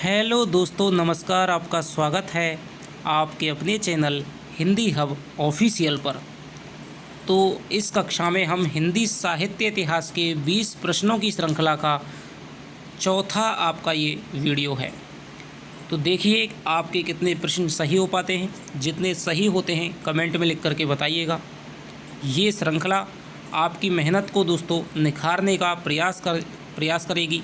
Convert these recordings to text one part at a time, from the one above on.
Hello दोस्तों, नमस्कार। आपका स्वागत है आपके अपने चैनल हिंदी हब ऑफिशियल पर। तो इस कक्षा में हम हिंदी साहित्य इतिहास के 20 प्रश्नों की श्रृंखला का चौथा आपका ये वीडियो है। तो देखिए आपके कितने प्रश्न सही हो पाते हैं। जितने सही होते हैं कमेंट में लिख करके बताइएगा। ये श्रृंखला आपकी मेहनत को दोस्तों निखारने का प्रयास करेगी।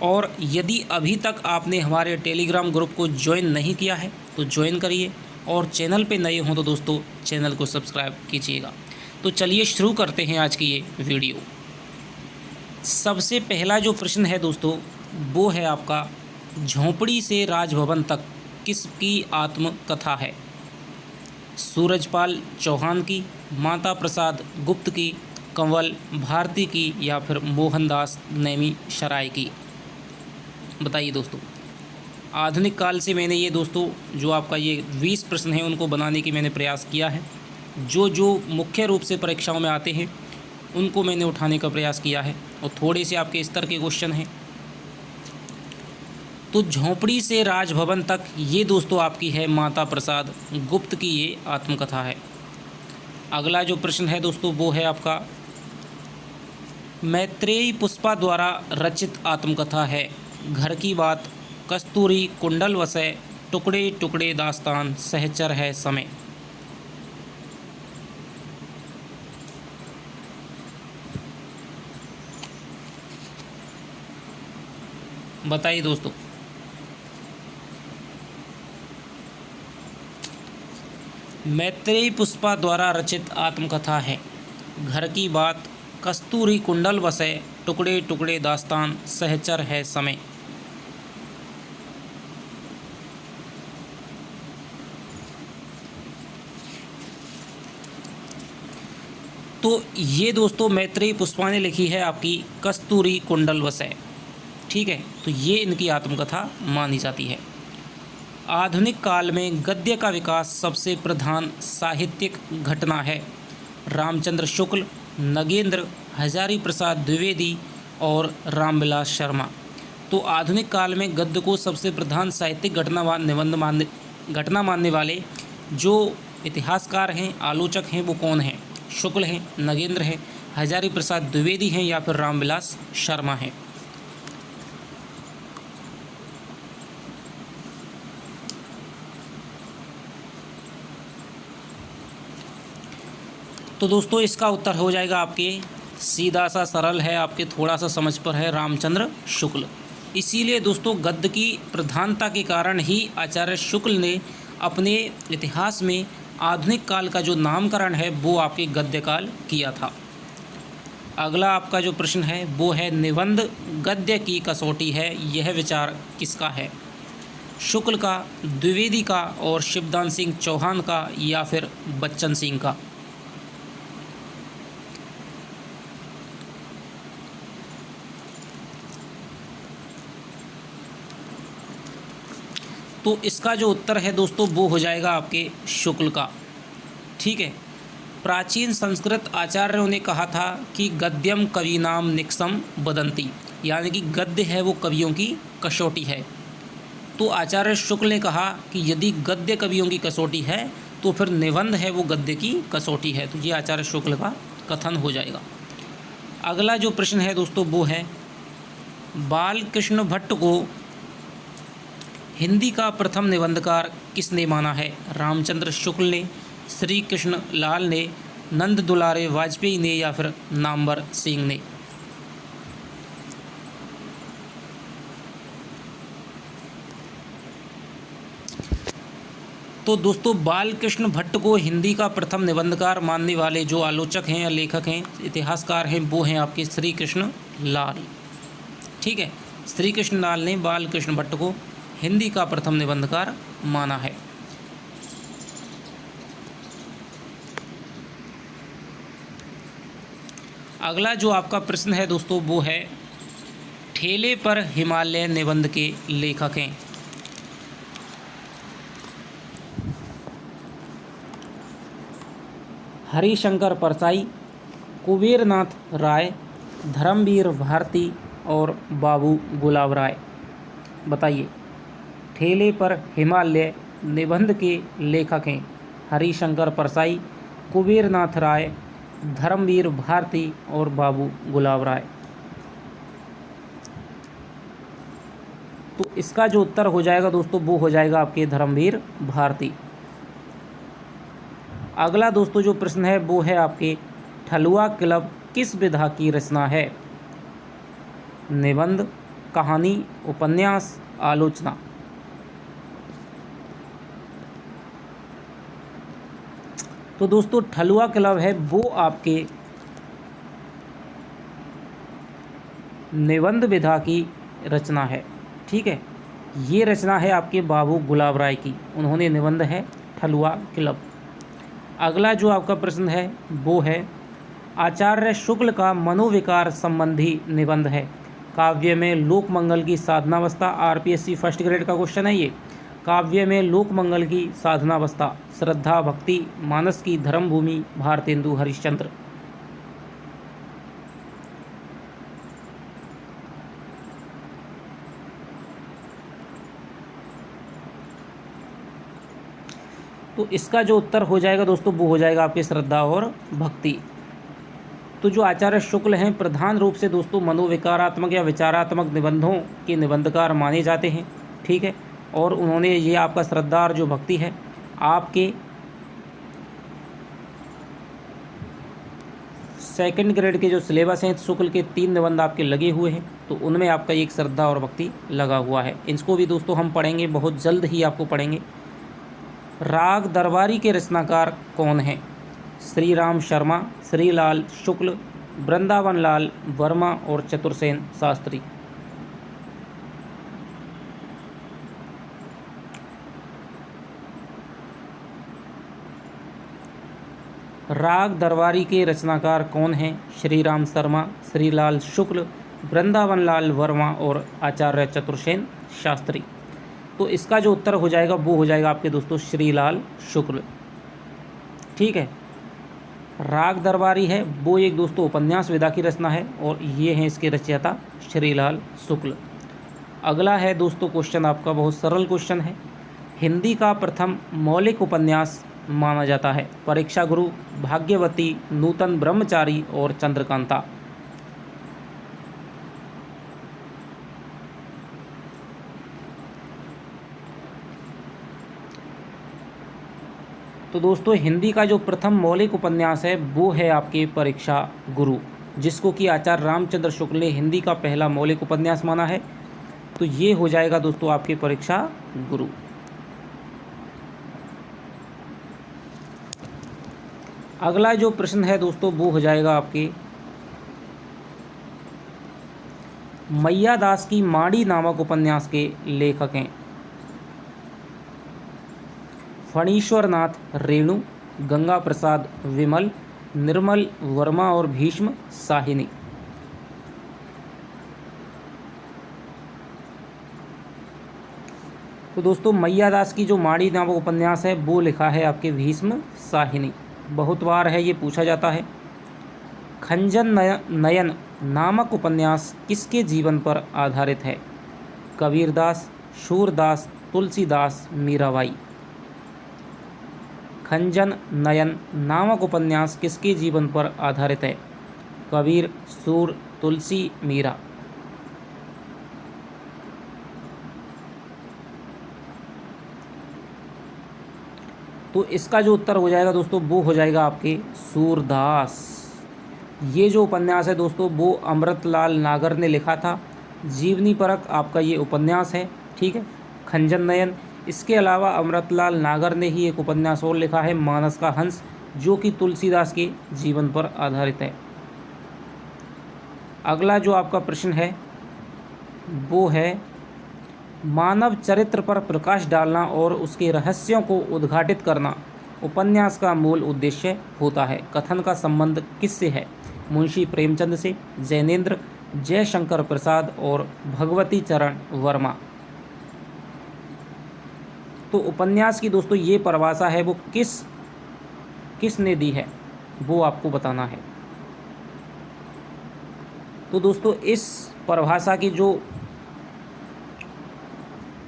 और यदि अभी तक आपने हमारे टेलीग्राम ग्रुप को ज्वाइन नहीं किया है तो ज्वाइन करिए, और चैनल पे नए हों तो दोस्तों चैनल को सब्सक्राइब कीजिएगा। तो चलिए शुरू करते हैं आज की ये वीडियो। सबसे पहला जो प्रश्न है दोस्तों वो है आपका, झोंपड़ी से राजभवन तक किसकी आत्मकथा है? सूरजपाल चौहान की, माता प्रसाद गुप्त की, कंवल भारती की, या फिर मोहनदास नैमिषारण्य की? बताइए दोस्तों। आधुनिक काल से मैंने ये दोस्तों जो आपका ये 20 प्रश्न हैं उनको बनाने की मैंने प्रयास किया है। जो मुख्य रूप से परीक्षाओं में आते हैं उनको मैंने उठाने का प्रयास किया है, और थोड़े से आपके स्तर के क्वेश्चन हैं। तो झोंपड़ी से राजभवन तक ये दोस्तों आपकी है माता प्रसाद गुप्त की ये आत्मकथा है। अगला जो प्रश्न है दोस्तों वो है आपका, मैत्रेयी पुष्पा द्वारा रचित आत्मकथा है। घर की बात, कस्तूरी, कुंडल वसय, टुकड़े टुकड़े दास्तान, सहचर है समय? बताइए दोस्तों। मैत्रेयी पुष्पा द्वारा रचित आत्मकथा है। घर की बात, कस्तूरी, कुंडल वसय, टुकड़े टुकड़े दास्तान, सहचर है समय? तो ये दोस्तों मैत्रेयी पुष्पा ने लिखी है आपकी कस्तूरी कुंडल वसय। ठीक है, तो ये इनकी आत्मकथा मानी जाती है। आधुनिक काल में गद्य का विकास सबसे प्रधान साहित्यिक घटना है। रामचंद्र शुक्ल, नगेंद्र, हजारी प्रसाद द्विवेदी और रामविलास शर्मा। तो आधुनिक काल में गद्य को सबसे प्रधान साहित्यिक घटना मानने वाले जो इतिहासकार हैं, आलोचक हैं, वो कौन हैं? शुक्ल हैं, नगेंद्र हैं, हजारी प्रसाद द्विवेदी हैं, या फिर रामविलास शर्मा हैं? तो दोस्तों इसका उत्तर हो जाएगा आपके सीधा सा सरल है, आपके थोड़ा सा समझ पर है, रामचंद्र शुक्ल। इसीलिए दोस्तों गद्य की प्रधानता के कारण ही आचार्य शुक्ल ने अपने इतिहास में आधुनिक काल का जो नामकरण है वो आपके गद्य काल किया था। अगला आपका जो प्रश्न है वो है, निबंध गद्य की कसौटी है, यह विचार किसका है? शुक्ल का, द्विवेदी का, और शिवदान सिंह चौहान का, या फिर बच्चन सिंह का? तो इसका जो उत्तर है दोस्तों वो हो जाएगा आपके शुक्ल का। ठीक है। प्राचीन संस्कृत आचार्यों ने कहा था कि गद्यम कवीनाम निक्सम वदंती, यानी कि गद्य है वो कवियों की कसौटी है। तो आचार्य शुक्ल ने कहा कि यदि गद्य कवियों की कसौटी है तो फिर निबंध है वो गद्य की कसौटी है। तो ये आचार्य शुक्ल का कथन हो जाएगा। अगला जो प्रश्न है दोस्तों वो है, बालकृष्ण भट्ट को हिंदी का प्रथम निबंधकार किसने माना है? रामचंद्र शुक्ल ने, श्री कृष्ण लाल ने, नंद दुलारे वाजपेयी ने, या फिर नामवर सिंह ने? तो दोस्तों बालकृष्ण भट्ट को हिंदी का प्रथम निबंधकार मानने वाले जो आलोचक हैं या लेखक हैं, इतिहासकार हैं, वो हैं आपके श्री कृष्ण लाल। ठीक है, श्री कृष्ण लाल ने बालकृष्ण भट्ट को हिंदी का प्रथम निबंधकार माना है। अगला जो आपका प्रश्न है दोस्तों वो है, ठेले पर हिमालय निबंध के लेखक हैं। हरिशंकर परसाई, कुबेरनाथ राय, धर्मवीर भारती और बाबू गुलाब राय। बताइए। ठेले पर हिमालय निबंध के लेखक हैं हरिशंकर परसाई, कुबेरनाथ राय, धर्मवीर भारती और बाबू गुलाब राय। तो इसका जो उत्तर हो जाएगा दोस्तों वो हो जाएगा आपके धर्मवीर भारती। अगला दोस्तों जो प्रश्न है वो है आपके ठलुआ क्लब किस विधा की रचना है? निबंध, कहानी, उपन्यास, आलोचना। तो दोस्तों ठलुआ क्लब है वो आपके निबंध विधा की रचना है। ठीक है, ये रचना है आपके बाबू गुलाब राय की, उन्होंने निबंध है ठलुआ क्लब। अगला जो आपका प्रश्न है वो है आचार्य शुक्ल का मनोविकार संबंधी निबंध है। काव्य में लोक मंगल की साधनावस्था, आरपीएससी फर्स्ट ग्रेड का क्वेश्चन है ये। काव्य में लोक मंगल की साधनावस्था, श्रद्धा भक्ति, मानस की धर्मभूमि, भारतेंदु हरिश्चंद्र। तो इसका जो उत्तर हो जाएगा दोस्तों वो हो जाएगा आपके श्रद्धा और भक्ति। तो जो आचार्य शुक्ल हैं प्रधान रूप से दोस्तों मनोविकारात्मक या विचारात्मक निबंधों के निबंधकार माने जाते हैं। ठीक है, और उन्होंने ये आपका श्रद्धा और जो भक्ति है आपके सेकंड ग्रेड के जो सिलेबस हैं शुक्ल के 3 निबंध आपके लगे हुए हैं, तो उनमें आपका एक श्रद्धा और भक्ति लगा हुआ है। इसको भी दोस्तों हम पढ़ेंगे, बहुत जल्द ही आपको पढ़ेंगे। राग दरबारी के रचनाकार कौन हैं? श्री राम शर्मा, श्रीलाल शुक्ल, वृंदावन लाल वर्मा और चतुरसेन शास्त्री। राग दरबारी के रचनाकार कौन हैं? श्री राम शर्मा, श्रीलाल शुक्ल, वृंदावन लाल वर्मा और आचार्य चतुरसेन शास्त्री। तो इसका जो उत्तर हो जाएगा वो हो जाएगा आपके दोस्तों श्रीलाल शुक्ल। ठीक है, राग दरबारी है वो एक दोस्तों उपन्यास विधा की रचना है और ये हैं इसके रचयिता श्रीलाल शुक्ल। अगला है दोस्तों क्वेश्चन आपका बहुत सरल क्वेश्चन है। हिंदी का प्रथम मौलिक उपन्यास माना जाता है? परीक्षा गुरु, भाग्यवती, नूतन ब्रह्मचारी और चंद्रकांता। तो दोस्तों हिंदी का जो प्रथम मौलिक उपन्यास है वो है आपके परीक्षा गुरु, जिसको कि आचार्य रामचंद्र शुक्ल ने हिंदी का पहला मौलिक उपन्यास माना है। तो ये हो जाएगा दोस्तों आपके परीक्षा गुरु। अगला जो प्रश्न है दोस्तों वो हो जाएगा आपके मैया दास की माड़ी नामक उपन्यास के लेखक हैं? फणीश्वर नाथ रेणु, गंगा प्रसाद विमल, निर्मल वर्मा और भीष्म साहिनी। तो दोस्तों मैया दास की जो माड़ी नामक उपन्यास है वो लिखा है आपके भीष्म साहिनी। बहुत बार है ये पूछा जाता है। खंजन नयन नामक उपन्यास किसके जीवन पर आधारित है? कबीरदास, सूरदास, तुलसीदास, मीराबाई। खंजन नयन नामक उपन्यास किसके जीवन पर आधारित है? कबीर, सूर, तुलसी, मीरा। तो इसका जो उत्तर हो जाएगा दोस्तों वो हो जाएगा आपके सूरदास। ये जो उपन्यास है दोस्तों वो अमृतलाल नागर ने लिखा था। जीवनी परक आपका ये उपन्यास है। ठीक है, खंजन नयन। इसके अलावा अमृतलाल नागर ने ही एक उपन्यास और लिखा है मानस का हंस, जो कि तुलसीदास के जीवन पर आधारित है। अगला जो आपका प्रश्न है वो है मानव चरित्र पर प्रकाश डालना और उसके रहस्यों को उद्घाटित करना उपन्यास का मूल उद्देश्य होता है। कथन का संबंध किससे है? मुंशी प्रेमचंद से, जैनेन्द्र, जयशंकर प्रसाद और भगवती चरण वर्मा। तो उपन्यास की दोस्तों ये परिभाषा है वो किसने दी है वो आपको बताना है। तो दोस्तों इस परिभाषा की जो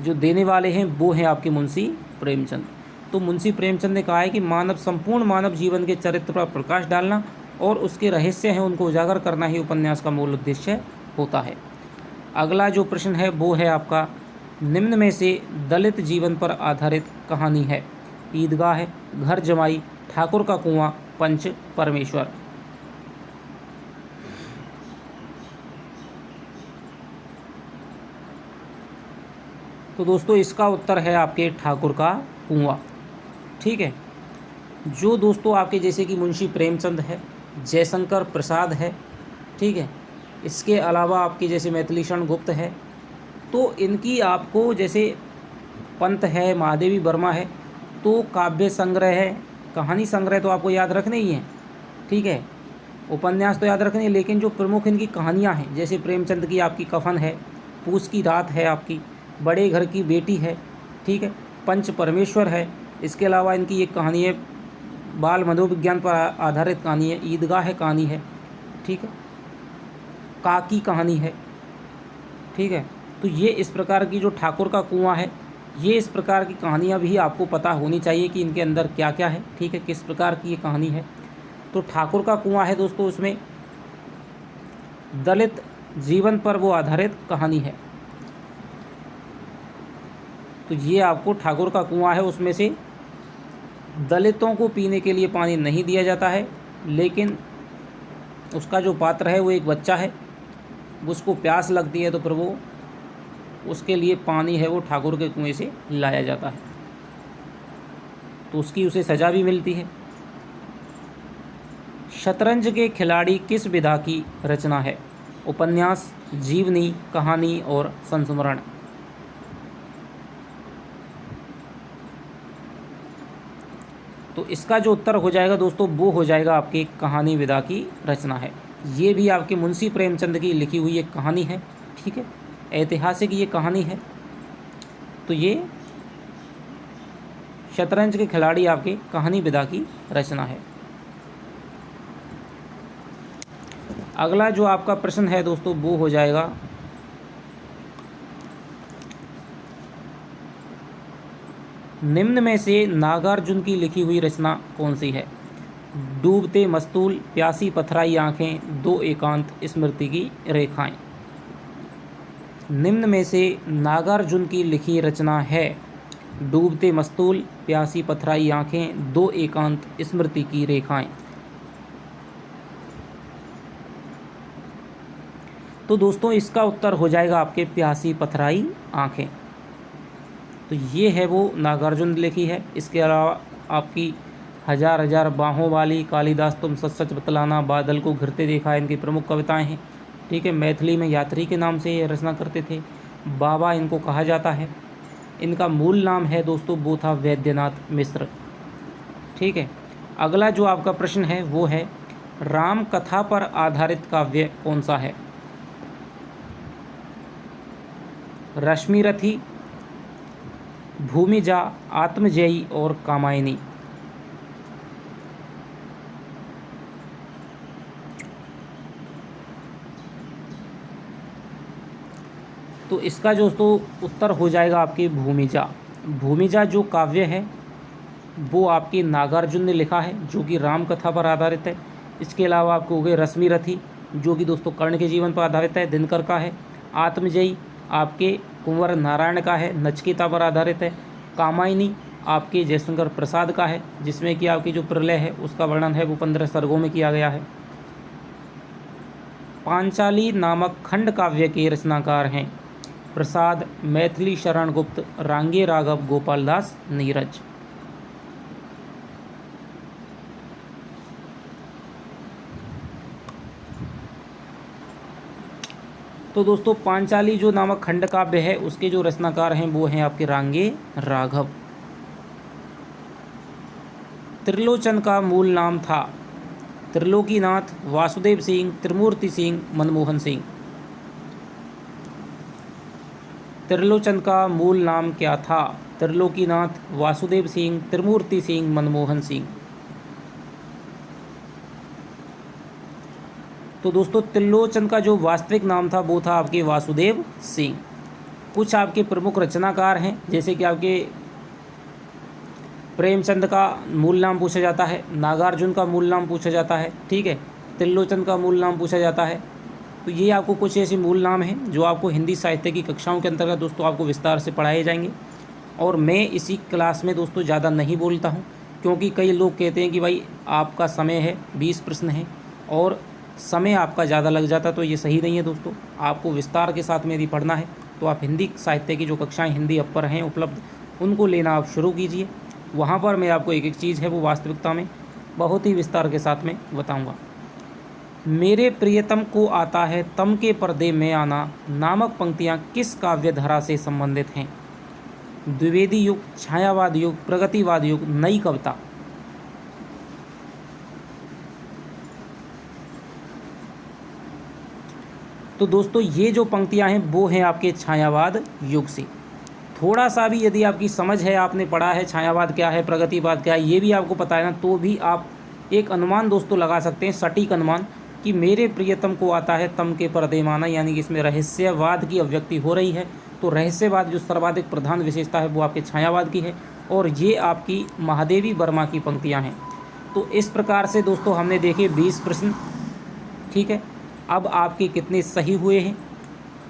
जो देने वाले हैं वो हैं आपके मुंशी प्रेमचंद। तो मुंशी प्रेमचंद ने कहा है कि संपूर्ण मानव जीवन के चरित्र पर प्रकाश डालना और उसके रहस्य हैं उनको उजागर करना ही उपन्यास का मूल उद्देश्य होता है। अगला जो प्रश्न है वो है आपका, निम्न में से दलित जीवन पर आधारित कहानी है? ईदगाह है, घर जमाई, ठाकुर का कुआं, पंच परमेश्वर। तो दोस्तों इसका उत्तर है आपके ठाकुर का कुआं। ठीक है। जो दोस्तों आपके जैसे कि मुंशी प्रेमचंद है, जयशंकर प्रसाद है, ठीक है, इसके अलावा आपकी जैसे मैथिलीशरण गुप्त है, तो इनकी आपको जैसे पंत है, महादेवी वर्मा है, तो काव्य संग्रह है, कहानी संग्रह तो आपको याद रखने ही है। ठीक है, उपन्यास तो याद रखने, लेकिन जो प्रमुख इनकी कहानियाँ हैं, जैसे प्रेमचंद की आपकी कफन है, पूस की रात है, आपकी बड़े घर की बेटी है, ठीक है, पंच परमेश्वर है, इसके अलावा इनकी एक कहानी है बाल मनोविज्ञान पर आधारित कहानी है, ईदगाह है कहानी है, ठीक है, काकी कहानी है। ठीक है, तो ये इस प्रकार की जो ठाकुर का कुआं है, ये इस प्रकार की कहानियाँ भी आपको पता होनी चाहिए कि इनके अंदर क्या क्या है। ठीक है, किस प्रकार की ये कहानी है। तो ठाकुर का कुआं है दोस्तों, उसमें दलित जीवन पर वो आधारित कहानी है। तो ये आपको ठाकुर का कुआं है, उसमें से दलितों को पीने के लिए पानी नहीं दिया जाता है, लेकिन उसका जो पात्र है वो एक बच्चा है, उसको प्यास लगती है तो फिर वो उसके लिए पानी है वो ठाकुर के कुएं से लाया जाता है, तो उसकी उसे सज़ा भी मिलती है। शतरंज के खिलाड़ी किस विधा की रचना है? उपन्यास, जीवनी, कहानी और संस्मरण। तो इसका जो उत्तर हो जाएगा दोस्तों वो हो जाएगा आपकी कहानी विधा की रचना है। ये भी आपके मुंशी प्रेमचंद की लिखी हुई एक कहानी है। ठीक है, ऐतिहासिक ये कहानी है। तो ये शतरंज के खिलाड़ी आपके कहानी विधा की रचना है। अगला जो आपका प्रश्न है दोस्तों वो हो जाएगा, निम्न में से नागार्जुन की लिखी हुई रचना कौन सी है? डूबते मस्तूल, प्यासी पथराई आंखें, दो एकांत, स्मृति की रेखाएं। निम्न में से नागार्जुन की लिखी रचना है डूबते मस्तूल, प्यासी पथराई आंखें, दो एकांत, स्मृति की रेखाएं। तो दोस्तों इसका उत्तर हो जाएगा आपके प्यासी पथराई आंखें। तो ये है वो नागार्जुन लिखी है। इसके अलावा आपकी हजार हजार बाहों वाली, कालिदास तुम सच सच बतलाना, बादल को घिरते देखा, इनकी प्रमुख कविताएं हैं। ठीक है, मैथिली में यात्री के नाम से ये रचना करते थे, बाबा इनको कहा जाता है। इनका मूल नाम है दोस्तों वो था वैद्यनाथ मिश्र। ठीक है, अगला जो आपका प्रश्न है वो है, राम कथा पर आधारित काव्य कौन सा है? रश्मिरथी, भूमिजा, आत्मजयी और कामायनी। तो इसका जो तो उत्तर हो जाएगा आपकी भूमिजा। भूमिजा जो काव्य है वो आपकी नागार्जुन ने लिखा है, जो कि राम कथा पर आधारित है। इसके अलावा आपको हो गए रश्मिरथी, जो कि दोस्तों कर्ण के जीवन पर आधारित है, दिनकर का है। आत्मजयी आपके कुंवर नारायण का है, नचिकेता पर आधारित है। कामायनी आपके जयशंकर प्रसाद का है, जिसमें कि आपकी जो प्रलय है उसका वर्णन है वो 15 सर्गों में किया गया है। पांचाली नामक खंड काव्य के रचनाकार हैं प्रसाद, मैथिली शरण गुप्त, रांगे राघव, गोपाल दास, नीरज। तो दोस्तों पांचाली जो नामक खंड काव्य है उसके जो रचनाकार हैं वो हैं आपके रांगे राघव। त्रिलोचन का मूल नाम था त्रिलोकीनाथ, वासुदेव सिंह, त्रिमूर्ति सिंह, मनमोहन सिंह। त्रिलोचन का मूल नाम क्या था? त्रिलोकीनाथ, वासुदेव सिंह, त्रिमूर्ति सिंह, मनमोहन सिंह। तो दोस्तों त्रिलोचन का जो वास्तविक नाम था वो था आपके वासुदेव सिंह। कुछ आपके प्रमुख रचनाकार हैं, जैसे कि आपके प्रेमचंद का मूल नाम पूछा जाता है, नागार्जुन का मूल नाम पूछा जाता है, ठीक है, त्रिलोचन का मूल नाम पूछा जाता है। तो ये आपको कुछ ऐसे मूल नाम हैं जो आपको हिंदी साहित्य की कक्षाओं के अंतर्गत दोस्तों आपको विस्तार से पढ़ाए जाएंगे। और मैं इसी क्लास में दोस्तों ज़्यादा नहीं बोलता हूँ, क्योंकि कई लोग कहते हैं कि भाई आपका समय है, 20 प्रश्न हैं और समय आपका ज़्यादा लग जाता, तो ये सही नहीं है दोस्तों। आपको विस्तार के साथ में यदि पढ़ना है तो आप हिंदी साहित्य की जो कक्षाएँ हिंदी अपर हैं उपलब्ध, उनको लेना आप शुरू कीजिए। वहाँ पर मैं आपको एक एक चीज़ है वो वास्तविकता में बहुत ही विस्तार के साथ में बताऊँगा। मेरे प्रियतम को आता है तम के पर्दे में आना नामक पंक्तियाँ किस काव्य धारा से संबंधित हैं? द्विवेदी युग, छायावाद युग, प्रगतिवाद युग, नई कविता। तो दोस्तों ये जो पंक्तियां हैं वो हैं आपके छायावाद युग से। थोड़ा सा भी यदि आपकी समझ है, आपने पढ़ा है छायावाद क्या है, प्रगतिवाद क्या है, ये भी आपको पता है ना, तो भी आप एक अनुमान दोस्तों लगा सकते हैं, सटीक अनुमान, कि मेरे प्रियतम को आता है तम के पर्दे माना, यानी कि इसमें रहस्यवाद की अभिव्यक्ति हो रही है। तो रहस्यवाद जो सर्वाधिक प्रधान विशेषता है वो आपके छायावाद की है, और ये आपकी महादेवी वर्मा की पंक्तियां हैं। तो इस प्रकार से दोस्तों हमने देखे 20 प्रश्न, ठीक है। अब आपके कितने सही हुए हैं,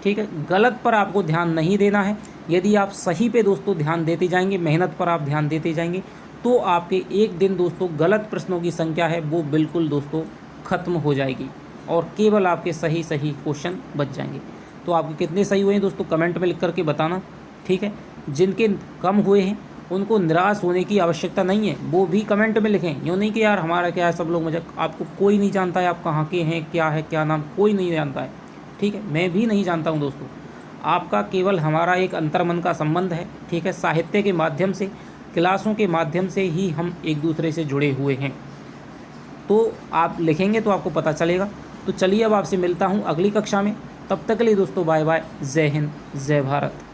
ठीक है। गलत पर आपको ध्यान नहीं देना है। यदि आप सही पे दोस्तों ध्यान देते जाएंगे, मेहनत पर आप ध्यान देते जाएंगे, तो आपके एक दिन दोस्तों गलत प्रश्नों की संख्या है वो बिल्कुल दोस्तों ख़त्म हो जाएगी और केवल आपके सही सही क्वेश्चन बच जाएंगे। तो आपके कितने सही हुए हैं दोस्तों कमेंट में लिख करके बताना, ठीक है। जिनके कम हुए हैं उनको निराश होने की आवश्यकता नहीं है, वो भी कमेंट में लिखें। यूँ नहीं कि यार हमारा क्या है, सब लोग मजाक, आपको कोई नहीं जानता है आप कहाँ के हैं, क्या है क्या नाम, कोई नहीं जानता है, ठीक है। मैं भी नहीं जानता हूँ दोस्तों। आपका केवल हमारा एक अंतर्मन का संबंध है, ठीक है। साहित्य के माध्यम से, क्लासों के माध्यम से ही हम एक दूसरे से जुड़े हुए हैं। तो आप लिखेंगे तो आपको पता चलेगा। तो चलिए अब आपसे मिलता हूँ अगली कक्षा में, तब तक के लिए दोस्तों बाय बाय, जय हिंद, जय भारत।